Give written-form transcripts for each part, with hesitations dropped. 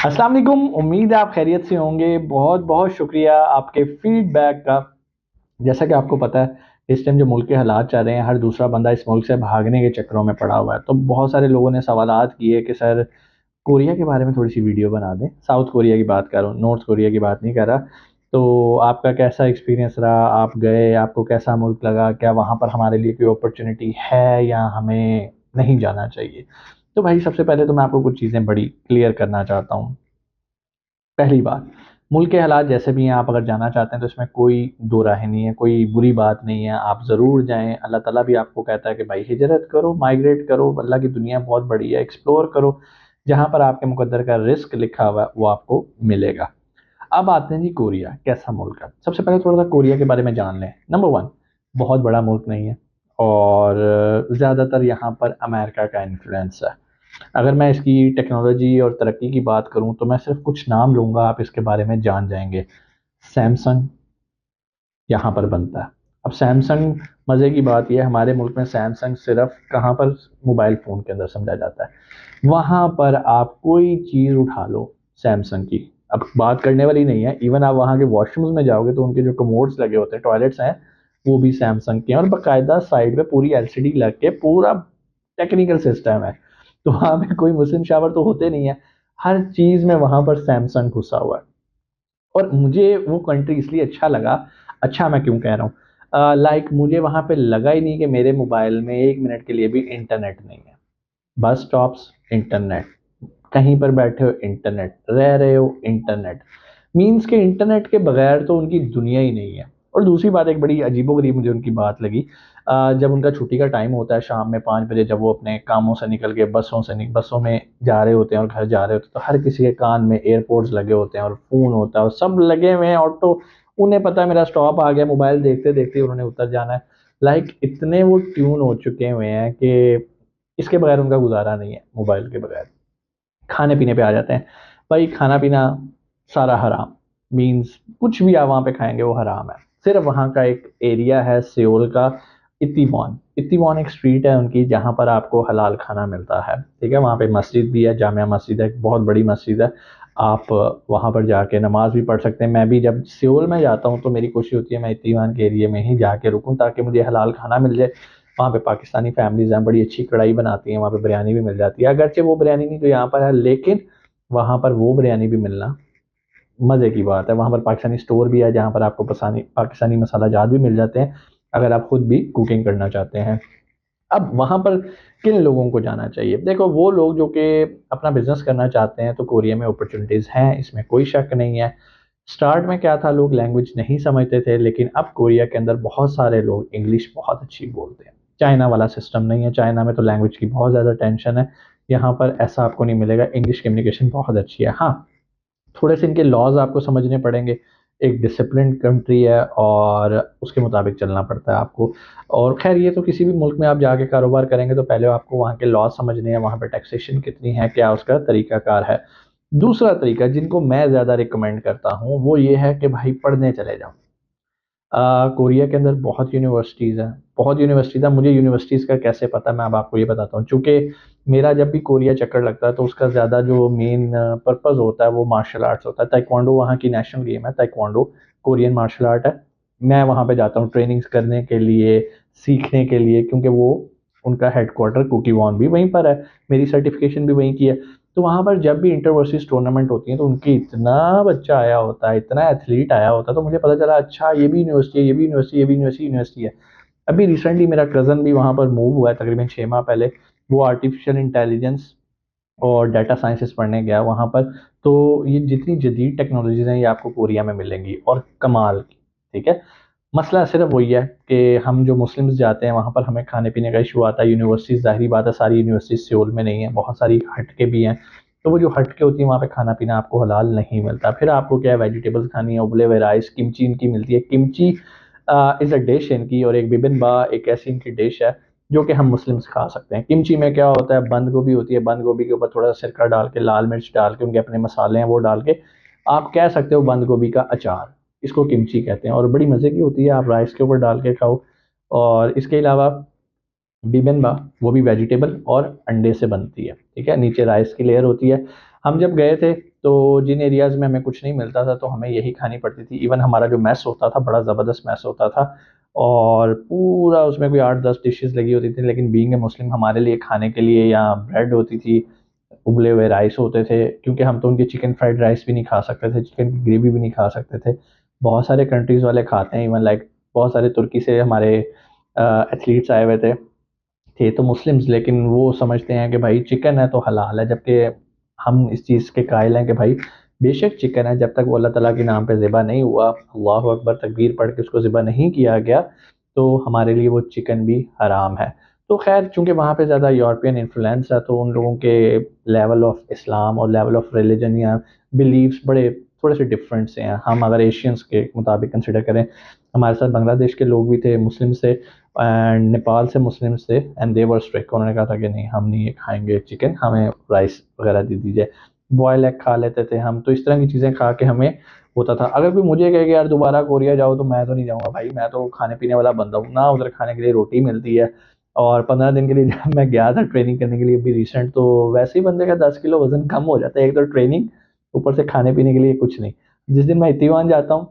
अस्सलाम वालेकुम। उम्मीद है आप खैरियत से होंगे। बहुत बहुत शुक्रिया आपके फीडबैक का। जैसा कि आपको पता है, इस टाइम जो मुल्क के हालात चल रहे हैं, हर दूसरा बंदा इस मुल्क से भागने के चक्करों में पड़ा हुआ है। तो बहुत सारे लोगों ने सवालात किए कि सर कोरिया के बारे में थोड़ी सी वीडियो बना दें। साउथ कोरिया की बात कर रहा हूँ, नॉर्थ कोरिया की बात नहीं कर रहा। तो आपका कैसा एक्सपीरियंस रहा? आप गए, आपको कैसा मुल्क लगा? क्या वहाँ पर हमारे लिए कोई अपॉर्चुनिटी है या हमें नहीं जाना चाहिए? तो भाई, सबसे पहले तो मैं आपको कुछ चीज़ें बड़ी क्लियर करना चाहता हूँ। पहली बात, मुल्क के हालात जैसे भी हैं, आप अगर जाना चाहते हैं तो इसमें कोई दो राहें नहीं है, कोई बुरी बात नहीं है। आप ज़रूर जाएँ। अल्लाह ताला भी आपको कहता है कि भाई हिजरत करो, माइग्रेट करो। अल्लाह की दुनिया बहुत बड़ी है, एक्सप्लोर करो। जहाँ पर आपके मुकद्दर का रिस्क लिखा हुआ है वो आपको मिलेगा। अब आते हैं जी कोरिया, कैसा मुल्क है? सबसे पहले थोड़ा-सा कोरिया के बारे में जान लें। नंबर 1, बहुत बड़ा मुल्क नहीं है और ज़्यादातर यहाँ पर अमेरिका का इन्फ्लुएंस है। अगर मैं इसकी टेक्नोलॉजी और तरक्की की बात करूँ तो मैं सिर्फ कुछ नाम लूँगा, आप इसके बारे में जान जाएँगे। सैमसंग यहाँ पर बनता है। अब सैमसंग, मज़े की बात ये है, हमारे मुल्क में सैमसंग सिर्फ कहाँ पर मोबाइल फ़ोन के अंदर समझा जाता है। वहाँ पर आप कोई चीज़ उठा लो सैमसंग की, अब बात करने वाली नहीं है। इवन आप वहाँ के वॉशरूम्स में जाओगे तो उनके जो कमोड्स लगे होते हैं, टॉयलेट्स हैं, वो भी सैमसंग के हैं और बाकायदा साइड में पूरी एलसीडी लग के पूरा टेक्निकल सिस्टम है। तो वहाँ पे कोई मुस्लिम शावर तो होते नहीं है। हर चीज़ में वहाँ पर सैमसंग घुसा हुआ है। और मुझे वो कंट्री इसलिए अच्छा लगा। अच्छा, मैं क्यों कह रहा हूँ, लाइक मुझे वहाँ पे लगा ही नहीं कि मेरे मोबाइल में 1 मिनट के लिए भी इंटरनेट नहीं है। बस स्टॉप्स इंटरनेट, कहीं पर बैठे हो इंटरनेट, रह रहे हो इंटरनेट। मीन्स के इंटरनेट के बगैर तो उनकी दुनिया ही नहीं है। और दूसरी बात, एक बड़ी अजीबोगरीब मुझे उनकी बात लगी। जब उनका छुट्टी का टाइम होता है शाम में 5 बजे, जब वो अपने कामों से निकल के बसों में जा रहे होते हैं और घर जा रहे होते हैं, तो हर किसी के कान में एयरपोर्ट्स लगे होते हैं और फ़ोन होता है और सब लगे हुए हैं। ऑटो, उन्हें पता है मेरा स्टॉप आ गया, मोबाइल देखते-देखते उन्होंने उतर जाना है। लाइक इतने वो ट्यून हो चुके हुए हैं कि इसके बगैर उनका गुज़ारा नहीं है, मोबाइल के बगैर। खाने-पीने पे आ जाते हैं। भाई खाना-पीना सारा हराम, मीन्स कुछ भी आप वहाँ पे खाएँगे वो हराम है। सिर्फ़ वहाँ का एक एरिया है सियोल का, इत्तेवन। इत्तेवन एक स्ट्रीट है उनकी जहाँ पर आपको हलाल खाना मिलता है, ठीक है? वहाँ पे मस्जिद भी है, जामिया मस्जिद है, एक बहुत बड़ी मस्जिद है। आप वहाँ पर जाके नमाज़ भी पढ़ सकते हैं। मैं भी जब सियोल में जाता हूँ तो मेरी कोशिश होती है मैं इत्तेवन के एरिया में ही जाके रुकूँ ताकि मुझे हलाल खाना मिल जाए। वहाँ पे पाकिस्तानी फैमिलीज़ हैं, बड़ी अच्छी कढ़ाई बनाती हैं, वहाँ पे बिरयानी भी मिल जाती है। अगरचे वो बिरयानी नहीं जो यहाँ पर है, लेकिन वहाँ पर वो बिरयानी भी मिलना मज़े की बात है। वहाँ पर पाकिस्तानी स्टोर भी है जहाँ पर आपको पाकिस्तानी मसाला जात भी मिल जाते हैं, अगर आप खुद भी कुकिंग करना चाहते हैं। अब वहाँ पर किन लोगों को जाना चाहिए? देखो, वो लोग जो कि अपना बिज़नेस करना चाहते हैं तो कोरिया में अपॉर्च्युनिटीज़ हैं, इसमें कोई शक नहीं है। स्टार्ट में क्या था, लोग लैंग्वेज नहीं समझते थे, लेकिन अब कोरिया के अंदर बहुत सारे लोग इंग्लिश बहुत अच्छी बोलते हैं। चाइना वाला सिस्टम नहीं है, चाइना में तो लैंग्वेज की बहुत ज़्यादा टेंशन है। यहाँ पर ऐसा आपको नहीं मिलेगा, इंग्लिश कम्युनिकेशन बहुत अच्छी है। हाँ, थोड़े से इनके लॉज़ आपको समझने पड़ेंगे। एक डिसिप्लिन्ड कंट्री है और उसके मुताबिक चलना पड़ता है आपको। और ख़ैर, ये तो किसी भी मुल्क में आप जाके कारोबार करेंगे तो पहले आपको वहाँ के लॉ समझने हैं, वहाँ पे टैक्सेशन कितनी है, क्या उसका तरीक़ाकार है। दूसरा तरीका जिनको मैं ज़्यादा रिकमेंड करता हूँ वो ये है कि भाई पढ़ने चले जाओ। कोरिया के अंदर बहुत यूनिवर्सिटीज़ हैं, बहुत यूनिवर्सिटीज़ हैं। मुझे यूनिवर्सिटीज़ का कैसे पता, मैं अब आपको ये बताता हूँ। चूँकि मेरा जब भी कोरिया चक्कर लगता है तो उसका ज़्यादा जो मेन पर्पज़ होता है वो मार्शल आर्ट्स होता है। ताइक्वांडो वहाँ की नेशनल गेम है, ताइक्वांडो कोरियन मार्शल आर्ट है। मैं वहाँ पे जाता हूँ ट्रेनिंग्स करने के लिए, सीखने के लिए, क्योंकि वो उनका हेडक्वार्टर कुकीवॉन भी वहीं पर है, मेरी सर्टिफ़िकेशन भी वहीं की है। तो वहाँ पर जब भी इंटर वर्सेस टूर्नामेंट होती हैं तो उनके इतना बच्चा आया होता है, इतना एथलीट आया होता है, तो मुझे पता चला अच्छा ये भी यूनिवर्सिटी है, ये भी यूनिवर्सिटी, ये भी यूनिवर्सिटी है। अभी रिसेंटली मेरा कज़न भी वहाँ पर मूव हुआ है तकरीबन 6 माह पहले। वो आर्टिफ़िशियल इंटेलिजेंस और डाटा साइंसेज़ पढ़ने गया वहाँ पर। तो ये जितनी जदीद टेक्नोलॉज़ीज़ हैं ये आपको कोरिया में मिलेंगी और कमाल की, ठीक है? मसला सिर्फ वही है कि हम जो मुस्लिम्स जाते हैं वहाँ पर हमें खाने-पीने का इश्यू आता है। यूनिवर्सिटीज़, ज़ाहिर-सी बात है, सारी यूनिवर्सिटीज़ सियोल में नहीं है, बहुत सारी हट के भी हैं। तो वो जो हट के होती हैं वहाँ पे खाना-पीना आपको हलाल नहीं मिलता। फिर आपको क्या है, वेजिटेबल्स खानी है, उबले हुए राइस, किमची इनकी मिलती है। किमची इज़ अ डिश इनकी, और एक बिबिम्बा एक ऐसी इनकी डिश है जो कि हम मुस्लिम्स खा सकते हैं। किमची में क्या होता है, बंद गोभी होती है, बंद गोभी के ऊपर थोड़ा-सा सिरका डाल के, लाल मिर्च डाल के, उनके अपने मसाले हैं वो डाल के, आप कह सकते हो बंद गोभी का अचार। इसको किमची कहते हैं और बड़ी मज़े की होती है, आप राइस के ऊपर डाल के खाओ। और इसके अलावा बिबिम्बा, वो भी वेजिटेबल और अंडे से बनती है, ठीक है? नीचे राइस की लेयर होती है। हम जब गए थे तो जिन एरियाज़ में हमें कुछ नहीं मिलता था तो हमें यही खानी पड़ती थी। इवन हमारा जो मेस होता था बड़ा ज़बरदस्त मेस होता था, और पूरा उसमें कोई 8-10 डिशेज़ लगी होती थी, लेकिन बीइंग ए मुस्लिम हमारे लिए खाने के लिए या ब्रेड होती थी, उबले हुए राइस होते थे, क्योंकि हम तो उनके चिकन फ्राइड राइस भी नहीं खा सकते थे, चिकन की ग्रेवी भी नहीं खा सकते थे। बहुत सारे कंट्रीज़ वाले खाते हैं, इवन लाइक बहुत सारे तुर्की से हमारे एथलीट्स आए हुए थे तो मुस्लिम्स, लेकिन वो समझते हैं कि भाई चिकन है तो हलाल है, जबकि हम इस चीज़ के कायल हैं कि भाई बेशक चिकन है, जब तक वो अल्लाह ताला के नाम पे ज़िबा नहीं हुआ, अल्लाहु अकबर तकबीर पढ़ के उसको ज़िबा नहीं किया गया, तो हमारे लिए वो चिकन भी हराम है। तो ख़ैर चूँकि वहाँ पे ज़्यादा यूरोपियन इन्फ्लुएंस है, तो उन लोगों के लेवल ऑफ इस्लाम और लेवल ऑफ रिलिजन या बिलीव्स बड़े थोड़े से डिफरेंट से हैं। हम अगर एशियंस के मुताबिक कंसिडर करें, हमारे साथ बांग्लादेश के लोग भी थे, मुस्लिम्स थे, एंड नेपाल से मुस्लिम्स थे, एंड दे वर स्ट्रिक्ट। उन्होंने कहा था कि नहीं, हम नहीं ये खाएंगे चिकन, हमें राइस वगैरह दे दीजिए। बॉयल एग खा लेते थे हम, तो इस तरह की चीज़ें खा के हमें होता था। अगर कोई मुझे कहे कि यार दोबारा कोरिया जाओ, तो मैं तो नहीं जाऊँगा भाई, मैं तो खाने पीने वाला बंदा हूँ ना, उधर खाने के लिए रोटी मिलती है। और 15 दिन के लिए जब मैं गया था ट्रेनिंग करने के लिए अभी रिसेंट, तो वैसे ही बंदे का 10 किलो वजन कम हो जाता है, एक तो ट्रेनिंग, ऊपर से खाने पीने के लिए कुछ नहीं। जिस दिन मैं इतिवान जाता हूँ,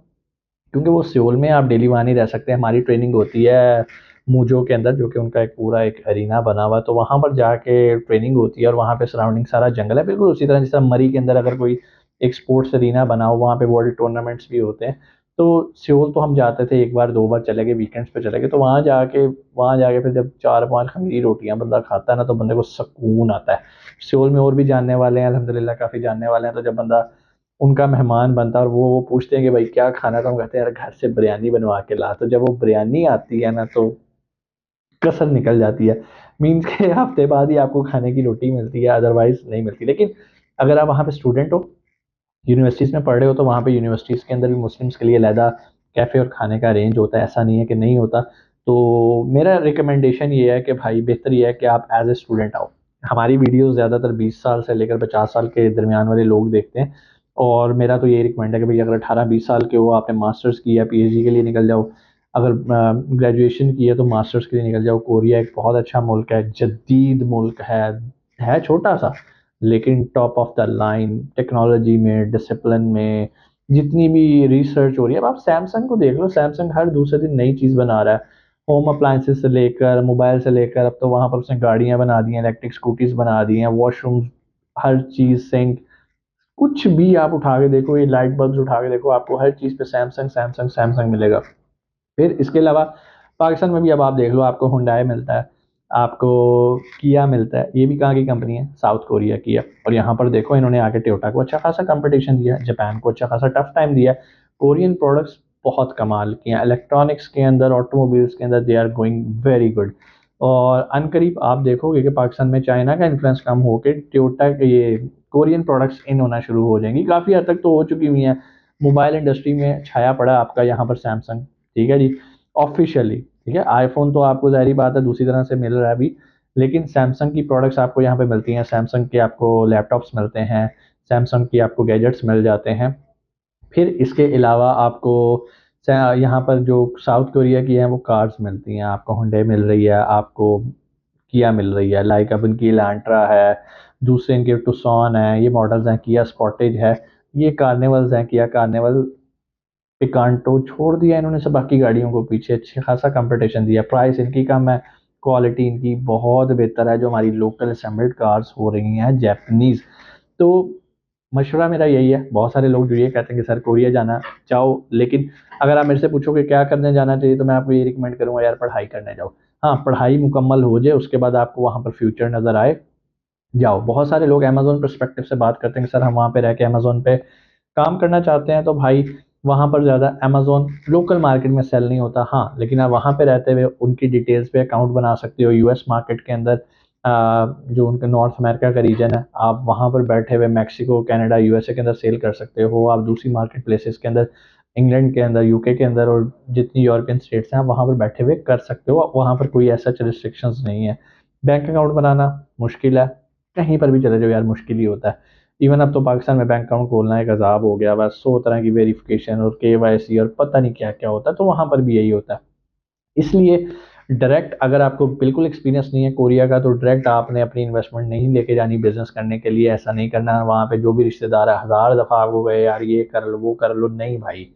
क्योंकि वो सियोल में आप डेली वहाँ नहीं रह सकते, हमारी ट्रेनिंग होती है मूजो के अंदर, जो कि उनका एक पूरा एक अरीना बना हुआ है, तो वहाँ पर जाके ट्रेनिंग होती है, और वहाँ पे सराउंडिंग सारा जंगल है, बिल्कुल उसी तरह जिस तरह मरी के अंदर अगर कोई एक स्पोर्ट्स अरीना बना हो, वहाँ पे वर्ल्ड टूर्नामेंट्स भी होते हैं। तो सियोल तो हम जाते थे, एक बार दो बार चले गए, वीकेंड्स पे चले गए, तो वहाँ जाके फिर जब 4-5 खमीरी रोटियाँ बंदा खाता है ना, तो बंदे को सुकून आता है। सियोल में और भी जानने वाले हैं अल्हम्दुलिल्लाह, काफ़ी जानने वाले हैं, तो जब बंदा उनका मेहमान बनता है और वो पूछते हैं कि भाई क्या खाना है, तो हम कहते हैं यार घर से बिरयानी बनवा के ला, तो जब वो बिरयानी आती है ना, तो कसर निकल जाती है। मीन्स के हफ्ते बाद ही आपको खाने की रोटी मिलती है, अदरवाइज नहीं मिलती। लेकिन अगर आप वहाँ पे स्टूडेंट हो, यूनिवर्सिटीज़ में पढ़ रहे हो, तो वहाँ पे यूनिवर्सिटीज़ के अंदर भी मुस्लिम्स के लिए अलहदा कैफ़े और खाने का अरेंज होता है, ऐसा नहीं है कि नहीं होता। तो मेरा रिकमेंडेशन ये है कि भाई बेहतर ये है कि आप एज ए स्टूडेंट आओ। हमारी वीडियोस ज़्यादातर 20 साल से लेकर 50 साल के दरमियान वाले लोग देखते हैं, और मेरा तो यही रिकमेंड है कि भाई अगर 18-20 साल के हो, आपने मास्टर्स किया, पीएचडी के लिए निकल जाओ। अगर ग्रेजुएशन की है तो मास्टर्स के लिए निकल जाओ। कोरिया एक बहुत अच्छा मुल्क है, जदीद मुल्क है छोटा सा, लेकिन top of the line technology में, डिसिप्लिन में, जितनी भी रिसर्च हो रही है। अब आप सैमसंग को देख लो, सैमसंग हर दूसरे दिन नई चीज़ बना रहा है, होम अप्लायंसेस से लेकर मोबाइल से लेकर, अब तो वहाँ पर उसने गाड़ियाँ बना दी हैं, इलेक्ट्रिक स्कूटीज बना दी हैं, वॉशरूम, हर चीज़, सिंक, कुछ भी आप उठा के देखो, ये लाइट बल्ब उठा के देखो, आपको हर चीज़ पे सैमसंग सैमसंग सैमसंग मिलेगा। फिर इसके अलावा पाकिस्तान में भी अब आप देख लो, आपको हुंडई मिलता है, आपको किया मिलता है, ये भी कहाँ की कंपनी है, साउथ कोरिया की है। और यहाँ पर देखो इन्होंने आके टोयोटा को अच्छा खासा कंपटीशन दिया, जापान को अच्छा खासा टफ टाइम दिया। कोरियन प्रोडक्ट्स बहुत कमाल की हैं, इलेक्ट्रॉनिक्स के अंदर, ऑटोमोबाइल्स के अंदर they are going very good. और अनकरीब आप देखोगे कि पाकिस्तान में चाइना का इन्फ्लुएंस कम होकर टोयोटा के ये कोरियन प्रोडक्ट्स इन होना शुरू हो जाएंगी, काफ़ी हद तक तो हो चुकी हुई हैं। मोबाइल इंडस्ट्री में छाया पड़ा आपका यहाँ पर सैमसंग, ठीक है जी, ऑफिशियली, ठीक है। आईफोन तो आपको ज़ाहिर बात है दूसरी तरह से मिल रहा है अभी, लेकिन सैमसंग की प्रोडक्ट्स आपको यहाँ पे मिलती हैं, सैमसंग के आपको लैपटॉप्स मिलते हैं, सैमसंग की आपको गैजेट्स मिल जाते हैं। फिर इसके अलावा आपको यहाँ पर जो साउथ कोरिया की है वो कार्स मिलती हैं, आपको हुंडई मिल रही है, आपको किया मिल रही है, लाइक अब इनकी इलांट्रा है, दूसरे इनके टुक्सॉन है, ये मॉडल्स हैं, किया स्पॉटेज है, ये कार्निवल्स हैं, किया कार्निवल, पिकांटो, छोड़ दिया इन्होंने सब बाकी गाड़ियों को पीछे, अच्छे खासा कंपटीशन दिया, प्राइस इनकी कम है, क्वालिटी इनकी बहुत बेहतर है, जो हमारी लोकल असेंबल्ड कार्स हो रही हैं जैपनीज़। तो मशवरा मेरा यही है, बहुत सारे लोग जो ये कहते हैं कि सर कोरिया जाना चाहो, लेकिन अगर आप मेरे से पूछोगे क्या करने जाना चाहिए, तो मैं आपको ये रिकमेंड करूंगा यार पढ़ाई करने जाओ। हाँ, पढ़ाई मुकम्मल हो जाए, उसके बाद आपको वहाँ पर फ्यूचर नज़र आए, जाओ। बहुत सारे लोग अमेजोन परस्पेक्टिव से बात करते हैं कि सर हम वहाँ पे रह के अमेजोन पे काम करना चाहते हैं, तो भाई वहाँ पर ज़्यादा अमेजोन लोकल मार्केट में सेल नहीं होता। हाँ, लेकिन आप वहाँ पे रहते हुए उनकी डिटेल्स पे अकाउंट बना सकते हो, यूएस मार्केट के अंदर, जो उनका नॉर्थ अमेरिका का रीजन है, आप वहाँ पर बैठे हुए मैक्सिको, कनाडा, यूएसए के अंदर सेल कर सकते हो। आप दूसरी मार्केट प्लेसेस के अंदर, इंग्लैंड के अंदर, यूके के अंदर, और जितनी यूरोपियन स्टेट्स हैं, आप वहाँ पर बैठे हुए कर सकते हो, वहाँ पर कोई ऐसा रिस्ट्रिक्शंस नहीं है। बैंक अकाउंट बनाना मुश्किल है, कहीं पर भी चले जाओ यार मुश्किल ही होता है। इवन अब तो पाकिस्तान में बैंक अकाउंट खोलना एक अजाब हो गया, बस 100 तरह की वेरिफिकेशन और केवाईसी और पता नहीं क्या क्या होता है, तो वहाँ पर भी यही होता है। इसलिए डायरेक्ट अगर आपको बिल्कुल एक्सपीरियंस नहीं है कोरिया का, तो डायरेक्ट आपने अपनी इन्वेस्टमेंट नहीं लेके जानी बिजनेस करने के लिए, ऐसा नहीं करना। वहाँ पे जो भी रिश्तेदार है 1000 दफ़ा आपको गए यार ये कर लो वो कर लो, नहीं भाई,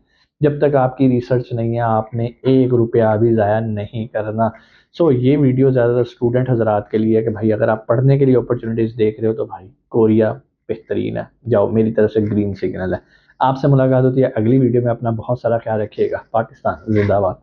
जब तक आपकी रिसर्च नहीं है आपने 1 रुपया भी ज़ाया नहीं करना। सो ये वीडियो ज़्यादातर स्टूडेंट हजरात के लिए है कि भाई अगर आप पढ़ने के लिए अपॉर्चुनिटीज़ देख रहे हो तो भाई कोरिया बेहतरीन है, जाओ, मेरी तरफ से ग्रीन सिग्नल है। आपसे मुलाकात होती है अगली वीडियो में। अपना बहुत सारा ख्याल रखिएगा। पाकिस्तान जिंदाबाद।